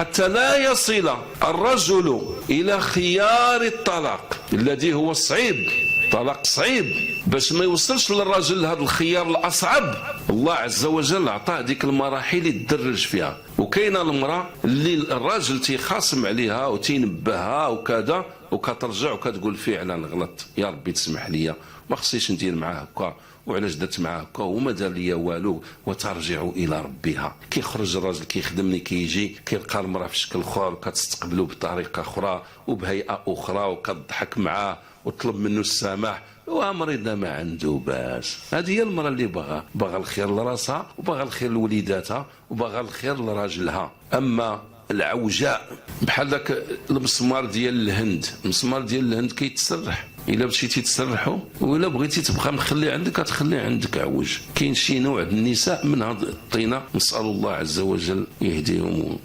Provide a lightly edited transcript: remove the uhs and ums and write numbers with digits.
حتى لا يصل الرجل إلى خيار الطلاق الذي هو صعيب، طلاق صعيب، باش ما يوصلش للرجل لهذا الخيار الأصعب. الله عز وجل عطاه ديك المراحل يتدرج فيها. وكاينه المراه اللي الراجل تيخاصم عليها وتينبهها وكذا، وكترجع وكتقول فعلا غلط، يا ربي تسمح لي، ما خصنيش ندير معاه هكا، وعلاش درت معاه هكا وما دار لي والو، وترجع الى ربها. كيخرج الراجل كيخدمني، كيجي كيلقى المراه في شكل اخر، وكتستقبلو بطريقه اخرى وبهيئه اخرى، وكتضحك معاه وطلب منه السماح، ومريضة ما عنده باس. هذه هي المرأة اللي باغا الخير لراسها، وباغا الخير لوليداتها، وباغا الخير لراجلها. اما العوجاء بحال ذاك المسمار ديال الهند، المسمار ديال الهند كيتسرح، الا مشيتي تسرحو ولا بغيتي تبقى مخلي عندك تخلي عندك عوج. كاين شي نوع النساء من هذه الطينه، نسال الله عز وجل يهديهم